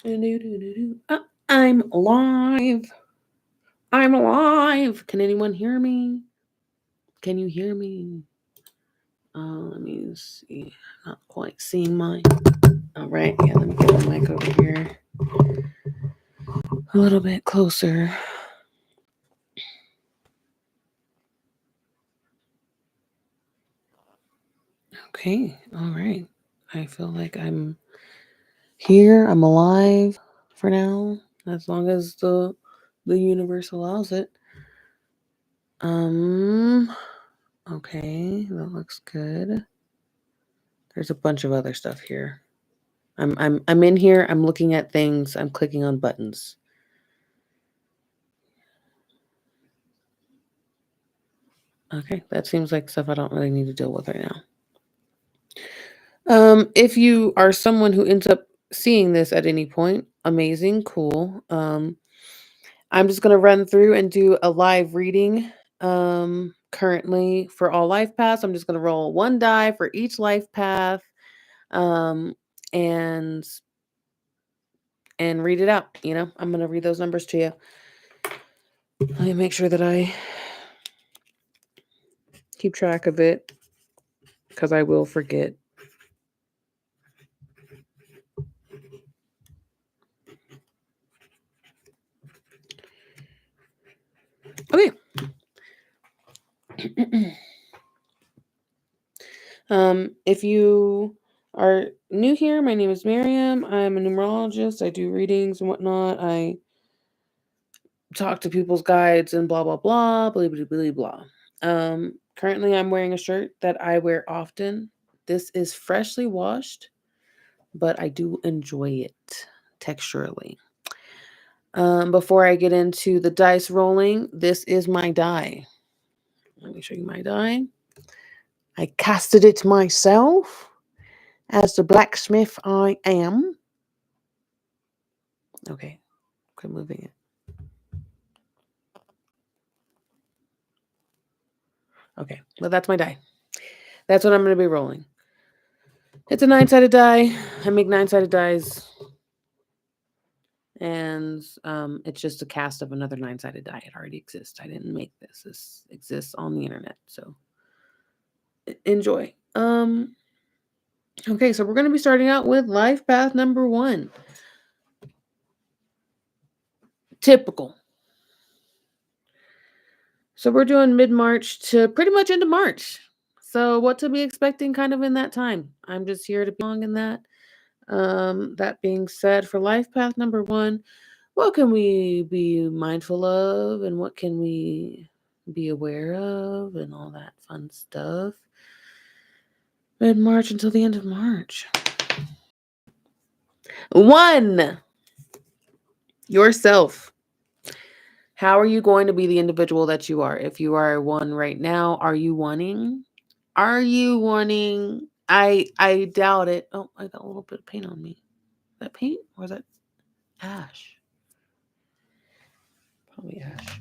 I'm alive. I'm alive. Can anyone hear me? Can you hear me? Let me see. Not quite seeing mine. All right. Yeah, let me get the mic over here a little bit closer. Okay. All right. I feel like I'm here. I'm alive for now, as long as the universe allows it. Um. Okay, that looks good. There's a bunch of other stuff here. I'm in here. I'm looking at things. I'm clicking on buttons. Okay, that seems like stuff I don't really need to deal with right now. If you are someone who ends up seeing this at any point, amazing, cool. I'm just gonna run through and do a live reading. Currently for all life paths, I'm just gonna roll one die for each life path, um, and read it out. I'm gonna read those numbers to you. Let me make sure that I keep track of it because I will forget. Okay. If you are new here, my name is Miriam. I'm a numerologist. I do readings and whatnot. I talk to people's guides and blah blah blah, blah blah blah blah. Currently, I'm wearing a shirt that I wear often. This is freshly washed, but I do enjoy it texturally. Before I get into the dice rolling, this is my die. Let me show you my die. I casted it myself as the blacksmith I am. Okay, quit moving it. Okay, well, that's my die. That's what I'm going to be rolling. It's a 9-sided die. I make 9-sided dies. And it's just a cast of another 9-sided die. It already exists. I didn't make this. This exists on the internet. So enjoy. Okay, so we're going to be starting out with life path number 1. Typical. So we're doing mid-March to pretty much into March. So what to be expecting kind of in that time. I'm just here to be along in that. That being said, for life path number 1, what can we be mindful of and what can we be aware of and all that fun stuff? Mid-March until the end of March. 1, yourself. How are you going to be the individual that you are? If you are 1 right now, are you wanting? Are you wanting? I doubt it. Oh, I got a little bit of paint on me. Is that paint or is that ash? Probably ash.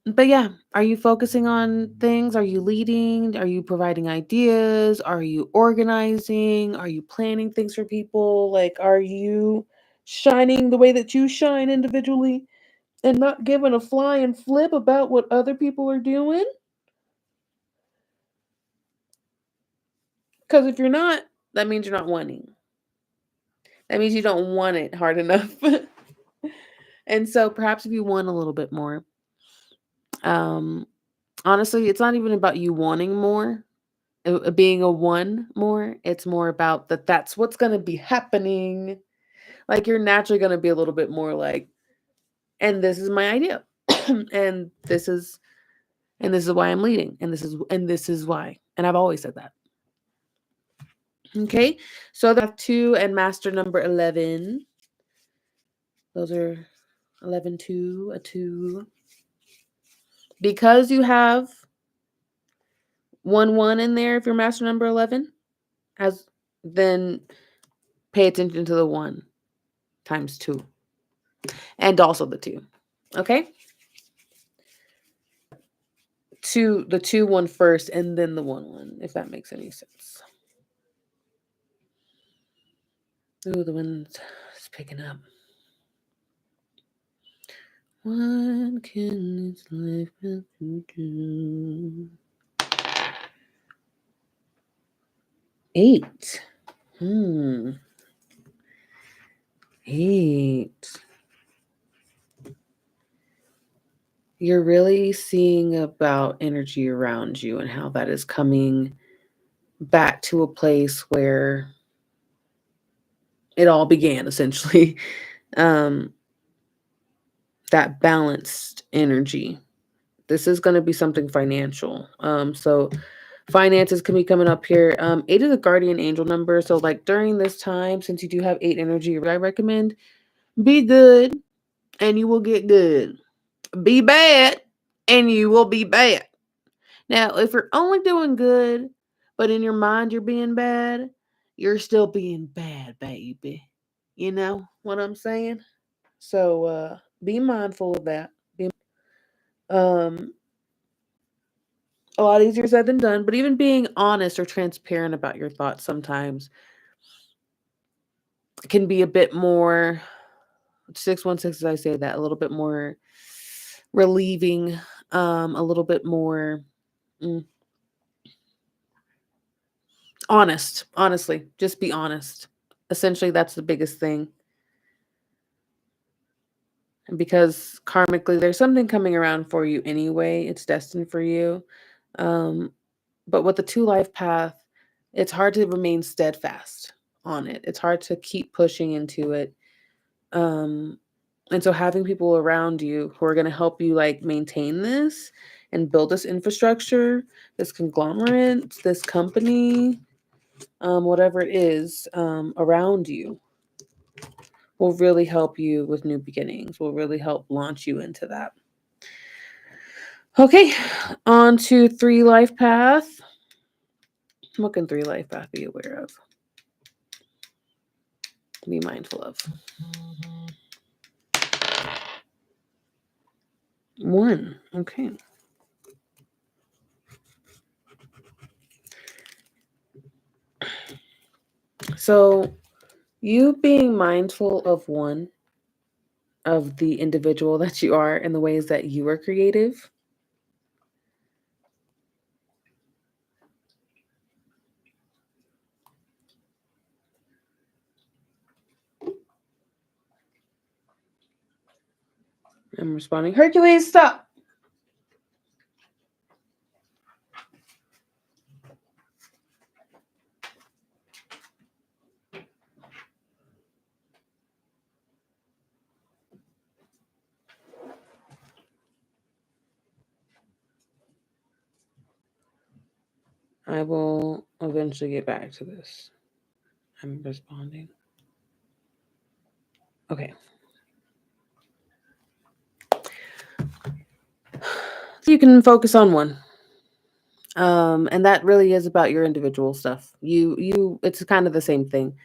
But yeah, are you focusing on things? Are you leading? Are you providing ideas? Are you organizing? Are you planning things for people? Like, are you shining the way that you shine individually and not giving a flying flip about what other people are doing? Because if you're not, that means you're not wanting. That means you don't want it hard enough. And so perhaps if you want a little bit more, um, honestly, it's not even about you wanting more, being a 1 more. It's more about that's what's going to be happening. Like you're naturally going to be a little bit more like, and this is my idea. and this is why I'm leading. And this is why. And I've always said that. Okay. So that's 2 and master number 11. Those are 11, 2, a 2. Because you have 1, 1 in there, if you're master number 11, then pay attention to the 1 times 2 and also the 2. Okay? The 2 1 first and then the 1 1, if that makes any sense. Ooh, the wind's picking up. What can this life have to do? 8. Hmm. 8. You're really seeing about energy around you and how that is coming back to a place where it all began, essentially. Um, that balanced energy. This is going to be something financial. So finances can be coming up here. 8 is a guardian angel number. So like during this time, since you do have 8 energy, I recommend be good and you will get good. Be bad and you will be bad. Now, if you're only doing good, but in your mind you're being bad, you're still being bad, baby. You know what I'm saying? So be mindful of that. Um a lot easier said than done, but even being honest or transparent about your thoughts sometimes can be a bit more 616 as I say that, a little bit more relieving, a little bit more mm, honest, honestly. Just be honest. Essentially that's the biggest thing because karmically there's something coming around for you anyway. It's destined for you. Um, but with the two life path, it's hard to remain steadfast on it. It's hard to keep pushing into it. Um, and so having people around you who are going to help you like maintain this and build this infrastructure, this conglomerate, this company, whatever it is around you will really help you with new beginnings, will really help launch you into that. Okay, on to 3 life path. What can 3 life path be aware of? Be mindful of. 1. Okay. So you being mindful of 1 of the individual that you are and the ways that you are creative. I'm responding, Hercules, stop. I will eventually get back to this. I'm responding. Okay. So you can focus on 1. And that really is about your individual stuff. It's kind of the same thing.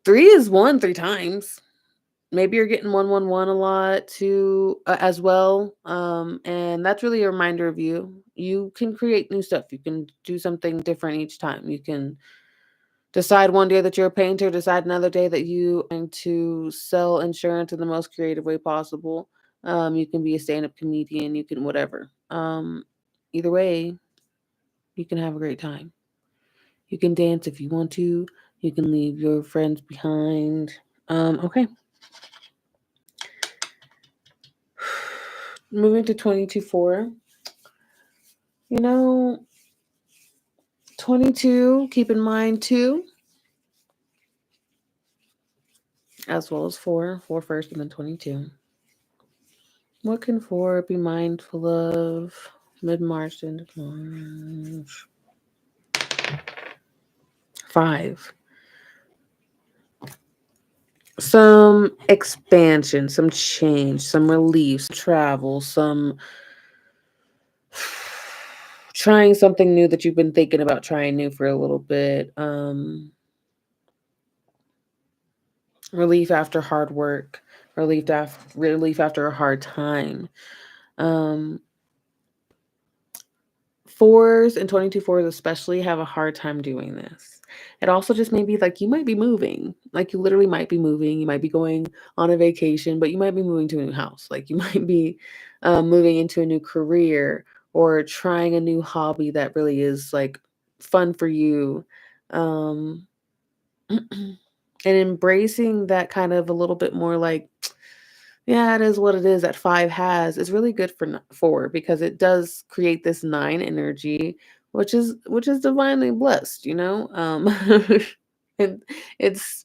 3 is 1 3 times. Maybe you're getting 111 a lot too as well. And that's really a reminder of you. You can create new stuff. You can do something different each time. You can decide one day that you're a painter, decide another day that you are going to sell insurance in the most creative way possible. You can be a stand-up comedian, you can whatever. Either way, you can have a great time. You can dance if you want to. You can leave your friends behind. Okay. Moving to 22-4. You know, 22, keep in mind 2, as well as 4. 4 first and then 22. What can 4 be mindful of mid-March to end of March? 5. Some expansion, some change, some relief, some travel, some trying something new that you've been thinking about trying new for a little bit. Relief after hard work, relief after a hard time. Um, Fours and 22 fours especially have a hard time doing this. It also just may be like you might be moving. Like you literally might be moving. You might be going on a vacation, but you might be moving to a new house. Like you might be moving into a new career or trying a new hobby that really is like fun for you. Um, and embracing that kind of a little bit more like yeah, it is what it is that 5 has. It's really good for 4 because it does create this 9 energy, which is divinely blessed, you know? And it's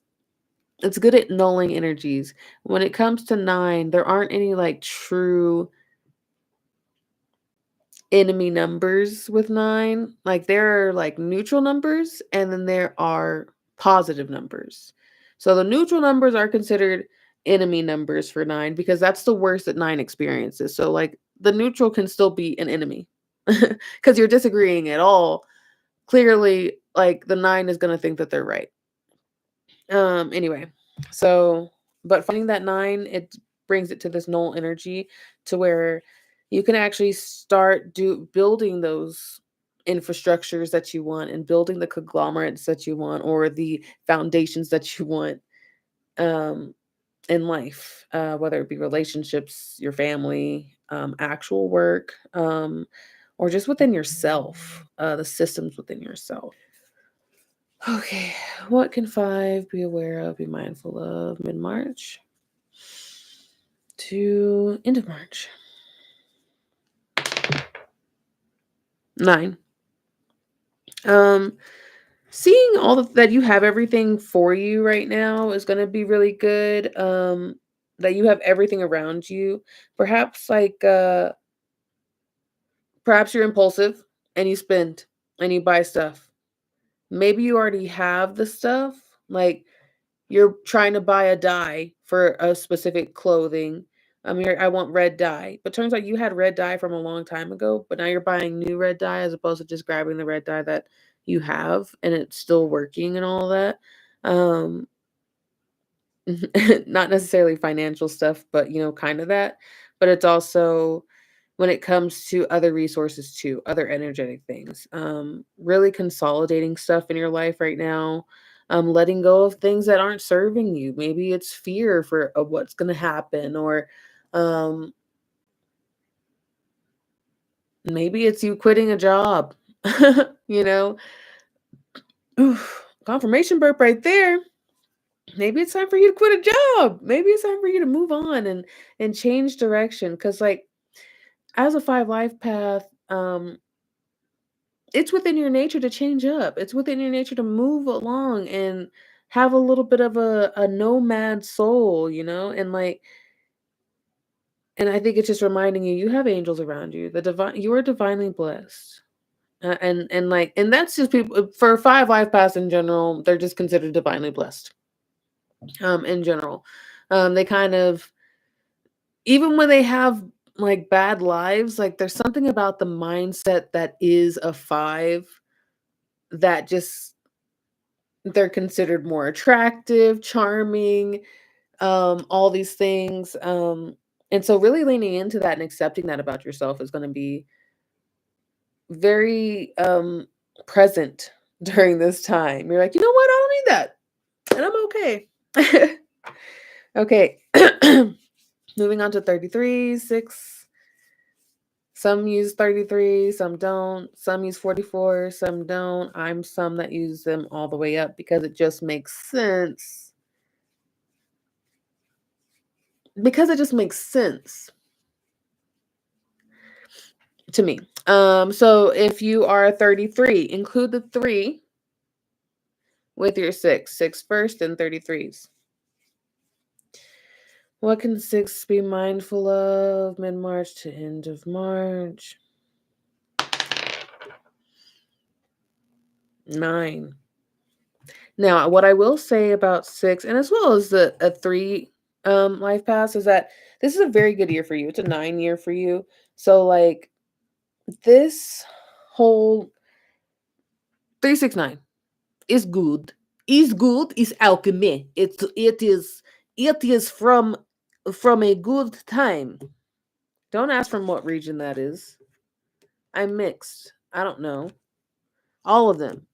it's good at nulling energies. When it comes to 9, there aren't any like true enemy numbers with 9. Like there are like neutral numbers and then there are positive numbers. So the neutral numbers are considered enemy numbers for 9 because that's the worst that 9 experiences. So like the neutral can still be an enemy because you're disagreeing at all. Clearly, like the 9 is going to think that they're right. Anyway, so but finding that 9, it brings it to this null energy to where you can actually start building those infrastructures that you want and building the conglomerates that you want or the foundations that you want um in life, whether it be relationships, your family, actual work, or just within yourself, the systems within yourself. Okay, what can 5 be aware of, be mindful of mid March to end of March? 9. Um, seeing all that you have everything for you right now is going to be really good. That you have everything around you. Perhaps perhaps you're impulsive and you spend and you buy stuff. Maybe you already have the stuff. Like you're trying to buy a dye for a specific clothing. I want red dye, but turns out you had red dye from a long time ago, but now you're buying new red dye as opposed to just grabbing the red dye that you have and it's still working and all that. Um, not necessarily financial stuff, but kind of that. But it's also when it comes to other resources too, other energetic things. Really consolidating stuff in your life right now. Letting go of things that aren't serving you. Maybe it's fear for of what's going to happen, or um, maybe it's you quitting a job. you know, Oof, confirmation burp right there. Maybe it's time for you to quit a job. Maybe it's time for you to move on and change direction. Because like as a 5 life path, it's within your nature to change up. It's within your nature to move along and have a little bit of a nomad soul, and I think it's just reminding you you have angels around you. The divine you are divinely blessed. And that's just people for 5 life paths in general, they're just considered divinely blessed. In general. They kind of even when they have like bad lives, like there's something about the mindset that is a 5 that just they're considered more attractive, charming, all these things. And so really leaning into that and accepting that about yourself is going to be very present during this time. You're like, you know what? I don't need that. And I'm okay. Okay. Moving on to 33, 6. Some use 33, some don't. Some use 44, some don't. I'm some that use them all the way up because it just makes sense. Because it just makes sense to me. So if you are 33, include the 3 with your 6. 6 first and 33s. What can 6 be mindful of mid-March to end of March? 9. Now, what I will say about 6, and as well as the a 3 life pass, is that this is a very good year for you. It's a 9 year for you. So like this whole 369 is good. Is good is alchemy. It is from a good time. Don't ask from what region that is. I'm mixed. I don't know. All of them.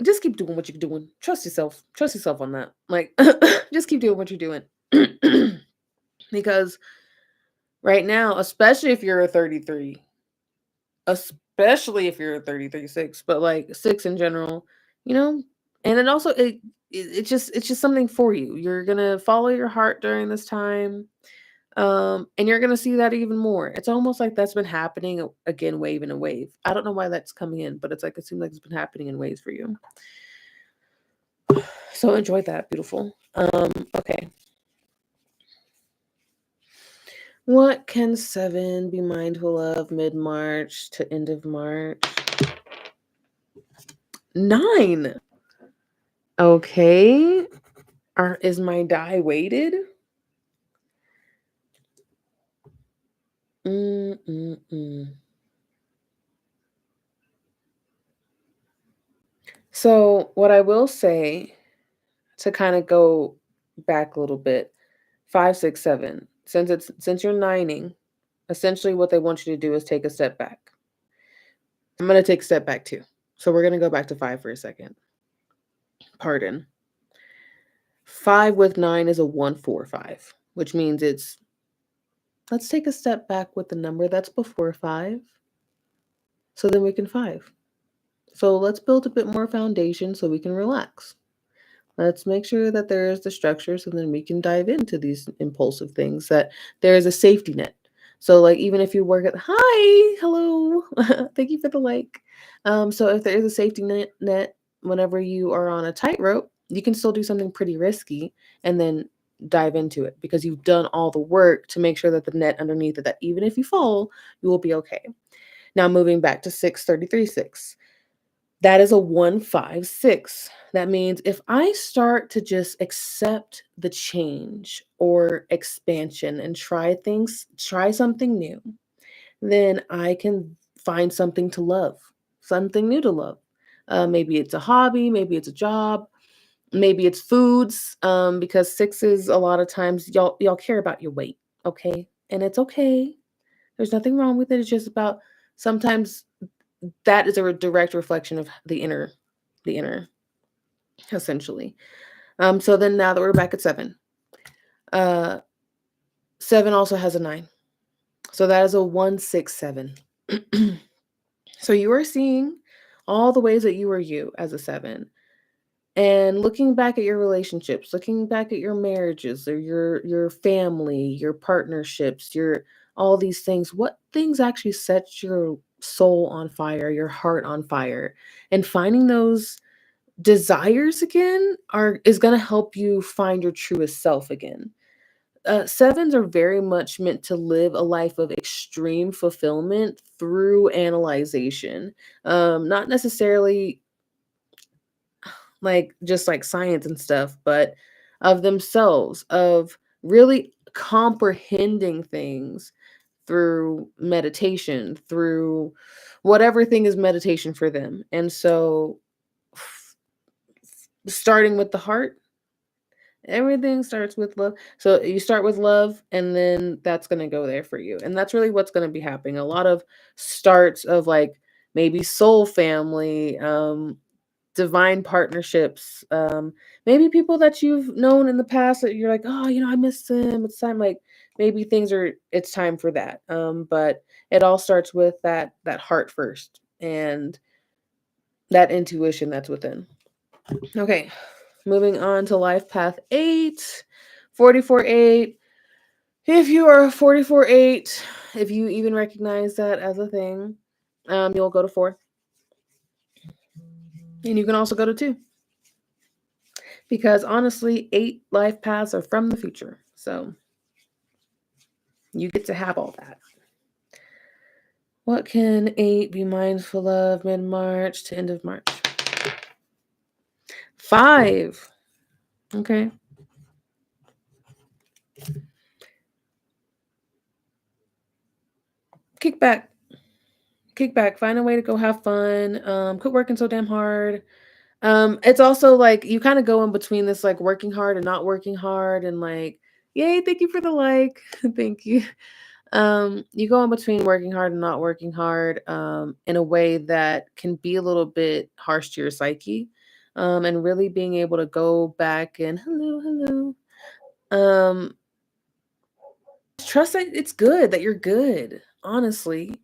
Just keep doing what you're doing. Trust yourself. Trust yourself on that. Like, just keep doing what you're doing. Because right now, especially if you're a 33, especially if you're a 33 6, but like six in general, you know, and then also it's just something for you. You're gonna follow your heart during this time. And you're gonna see that even more. It's almost like that's been happening again, wave in a wave. I don't know why that's coming in, but it's like it seems like it's been happening in waves for you. So enjoy that, beautiful. Okay. What can seven be mindful of mid March to end of March? Nine. Okay. Is my die weighted? Mm-mm-mm. So, what I will say to kind of go back a little bit, 5, 6, 7. Since you're nining, essentially what they want you to do is take a step back. I'm gonna take a step back too. So we're gonna go back to 5 for a second. Pardon. 5 with 9 is a 145, which means it's let's take a step back with the number that's before 5, so then we can 5. So let's build a bit more foundation so we can relax. Let's make sure that there is the structure so then we can dive into these impulsive things, that there is a safety net. So like even if you work at hi, hello, thank you for the like. So if there is a safety net whenever you are on a tightrope, you can still do something pretty risky and then dive into it because you've done all the work to make sure that the net underneath it, that even if you fall, you will be okay. Now moving back to 633 6. That is a 156. That means if I start to just accept the change or expansion and try something new, then I can find something to love, something new to love. Maybe it's a hobby, maybe it's a job, maybe it's foods. Because sixes a lot of times y'all care about your weight, okay, and it's okay. There's nothing wrong with it. It's just about sometimes that is a direct reflection of the inner, essentially. So then now that we're back at seven, uh, seven also has a nine. So that is a 167. So you are seeing all the ways that you are you as a seven. And looking back at your relationships, looking back at your marriages or your family, your partnerships, your all these things, what things actually set your soul on fire, your heart on fire, and finding those desires again are is going to help you find your truest self again. Sevens are very much meant to live a life of extreme fulfillment through analyzation, not necessarily like just like science and stuff, but of themselves, of really comprehending things through meditation, through whatever thing is meditation for them. And so starting with the heart, everything starts with love. So you start with love, and then that's going to go there for you. And that's really what's going to be happening. A lot of starts of like maybe soul family, divine partnerships, maybe people that you've known in the past that you're like, oh, I miss them. It's time, like maybe it's time for that. But it all starts with that heart first and that intuition that's within. Okay, moving on to life path 8, 44-8. If you are 44-8, if you even recognize that as a thing, you'll go to 4. And you can also go to 2. Because honestly, 8 life paths are from the future. So you get to have all that. What can 8 be mindful of mid March to end of March? 5. Okay. Kick back. Kick back. Find a way to go have fun. Quit working so damn hard. It's also like you kind of go in between this like working hard and not working hard and like, yay, thank you for the like. Thank you. You go in between working hard and not working hard, in a way that can be a little bit harsh to your psyche, and really being able to go back and hello, hello. Um, trust that it's good, that you're good. Honestly,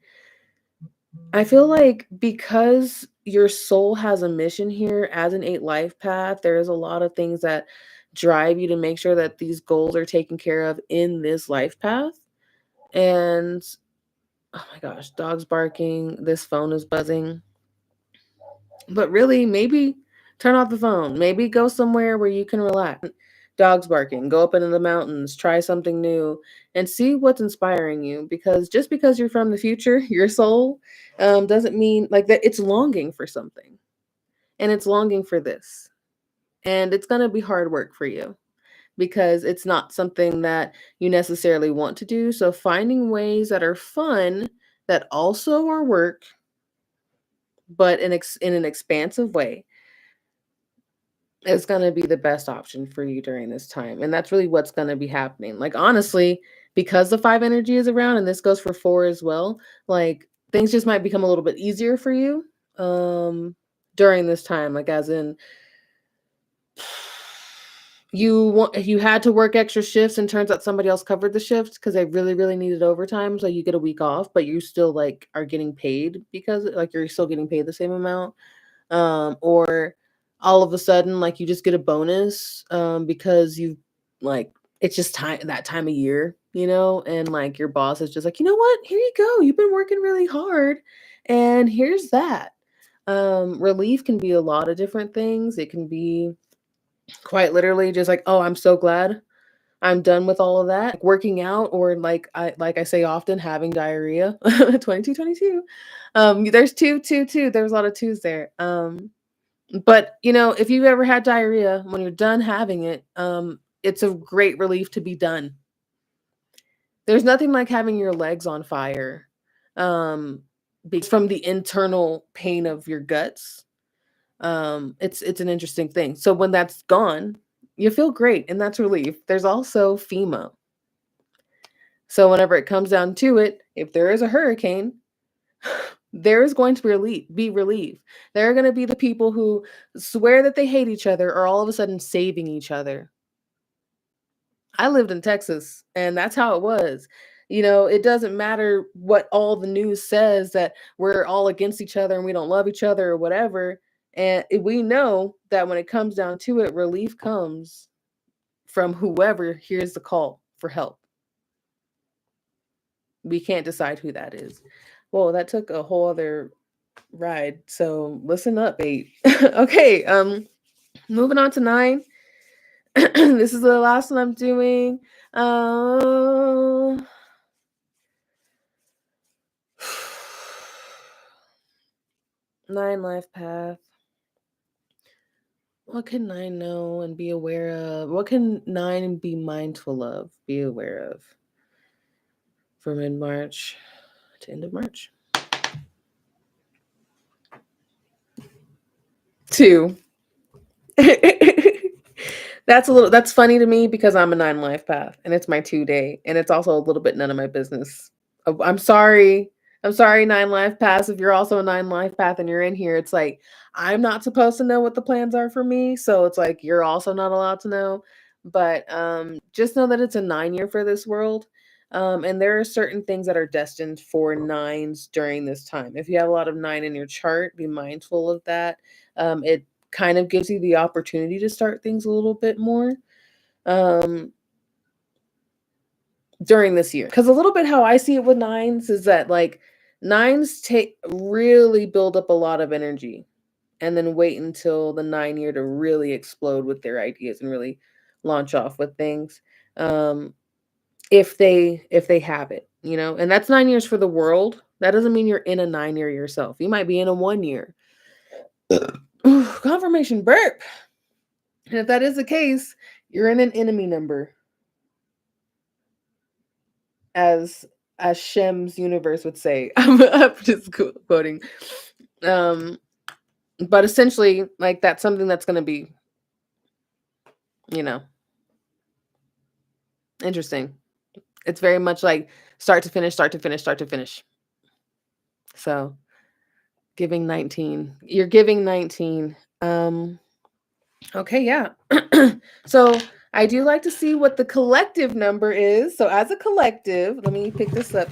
I feel like because your soul has a mission here as an eight life path, there's a lot of things that drive you to make sure that these goals are taken care of in this life path. And oh my gosh, dogs barking, this phone is buzzing. But really, maybe turn off the phone. Maybe go somewhere where you can relax. Dogs barking, go up into the mountains, try something new, and see what's inspiring you. Because just because you're from the future, your soul doesn't mean like that it's longing for something. And it's longing for this. And it's going to be hard work for you because it's not something that you necessarily want to do. So finding ways that are fun that also are work, but in an expansive way is going to be the best option for you during this time. And that's really what's going to be happening. Like, honestly, because the five energy is around, and this goes for four as well, like things just might become a little bit easier for you during this time. Like, as in, you had to work extra shifts and turns out somebody else covered the shift because they really really needed overtime, so you get a week off but you still like are getting paid because like you're still getting paid the same amount, or all of a sudden like you just get a bonus because you like it's just time that time of year, and like your boss is just like, you know what, here you go, you've been working really hard and here's that. Relief can be a lot of different things. It can be quite literally just like, oh, I'm so glad I'm done with all of that. Like working out, or like I say often, having diarrhea. 2222. There's two. There's a lot of twos there. But if you've ever had diarrhea, when you're done having it, it's a great relief to be done. There's nothing like having your legs on fire. Because from the internal pain of your guts. It's an interesting thing. So when that's gone, you feel great, and that's relief. There's also FEMA. So whenever it comes down to it, if there is a hurricane, there is going to be relief. There are going to be the people who swear that they hate each other are all of a sudden saving each other. I lived in Texas, and that's how it was. It doesn't matter what all the news says that we're all against each other and we don't love each other or whatever. And we know that when it comes down to it, relief comes from whoever hears the call for help. We can't decide who that is. Well, that took a whole other ride. So listen up, 8. Okay, moving on to 9. This is the last one I'm doing. Uh 9 life path. What can 9 know and be aware of? What can 9 be mindful of, be aware of for mid-March to end of March? 2. That's funny to me because I'm a 9 life path and it's my 2 day and it's also a little bit none of my business. I'm sorry. I'm sorry, 9 life paths. If you're also a 9 life path and you're in here, it's like I'm not supposed to know what the plans are for me, so it's like you're also not allowed to know. But just know that it's a 9 year for this world. And there are certain things that are destined for nines during this time. If you have a lot of 9 in your chart, be mindful of that. It kind of gives you the opportunity to start things a little bit more um, during this year. Because a little bit how I see it with nines is that like nines take really build up a lot of energy and then wait until the 9 year to really explode with their ideas and really launch off with things. Um, if they have it, and that's 9 years for the world. That doesn't mean you're in a 9 year yourself. You might be in a 1 year. Ooh, confirmation burp. And if that is the case, you're in an enemy number, as Shem's universe would say. I'm just quoting. Um, but essentially, like that's something that's going to be, you know, interesting. It's very much like Start to finish, start to finish, start to finish. So giving 19. You're giving 19. Okay, yeah. So I do like to see what the collective number is. So as a collective, let me pick this up.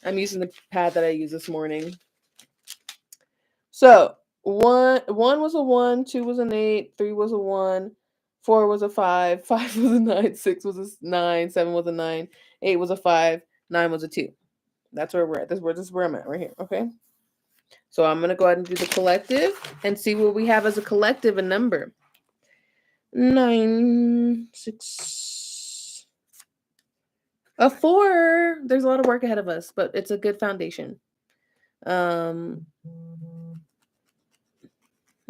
I'm using the pad that I used this morning. So one was a 1, 2 was an 8, 3 was a 1, 4 was a 5, 5 was a 9, 6 was a 9, 7 was a 9, 8 was a 5, 9 was a 2. That's where we're at. This is where I'm at right here. Okay. So I'm gonna go ahead and do the collective and see what we have as a collective a number. 9, 6, a 4. There's a lot of work ahead of us, but it's a good foundation.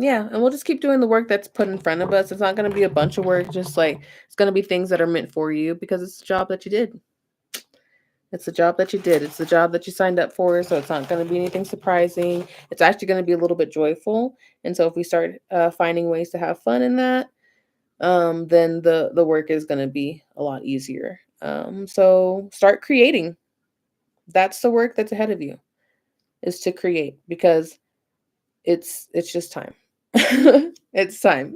Yeah, and we'll just keep doing the work that's put in front of us. It's not going to be a bunch of work, just like it's going to be things that are meant for you because it's the job that you did. It's the job that you did. It's the job that you signed up for. So it's not going to be anything surprising. It's actually going to be a little bit joyful. And so if we start finding ways to have fun in that, then the work is going to be a lot easier. So start creating. That's the work that's ahead of you, is to create, because it's just time. It's time.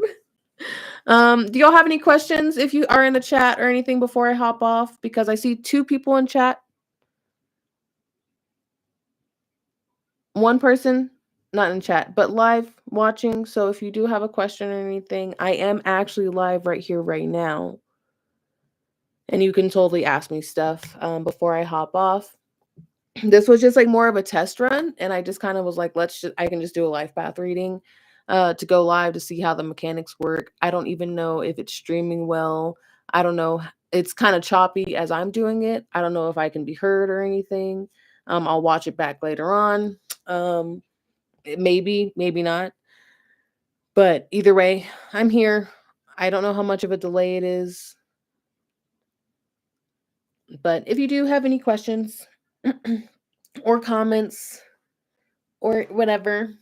Do y'all have any questions if you are in the chat or anything before I hop off? Because I see 2 people in chat. 1 person not in chat, but live watching. So if you do have a question or anything, I am actually live right here, right now. And you can totally ask me stuff before I hop off. This was just like more of a test run, and I just kind of was like, I can just do a life path reading to go live to see how the mechanics work. I don't even know if it's streaming well. I don't know. It's kind of choppy as I'm doing it. I don't know if I can be heard or anything. I'll watch it back later on. Maybe, maybe not. But either way, I'm here. I don't know how much of a delay it is. But if you do have any questions or comments or whatever,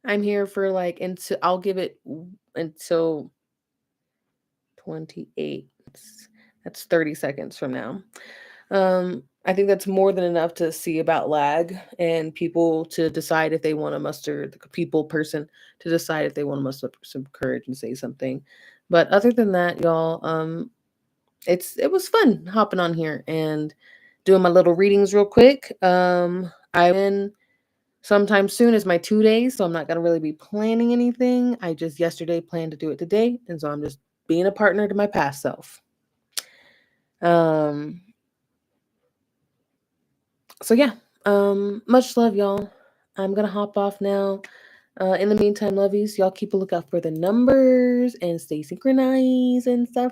I'm here for like until I'll give it until 28. That's 30 seconds from now. I think that's more than enough to see about lag and people to decide if they want to muster the person to decide if they want to muster up some courage and say something. But other than that, y'all, it was fun hopping on here and doing my little readings real quick. I've been sometime soon is my 2 days, so I'm not gonna really be planning anything. I just yesterday planned to do it today, and so I'm just being a partner to my past self. Um, so yeah, much love, y'all. I'm gonna hop off now. In the meantime, lovies, y'all keep a lookout for the numbers and stay synchronized and stuff.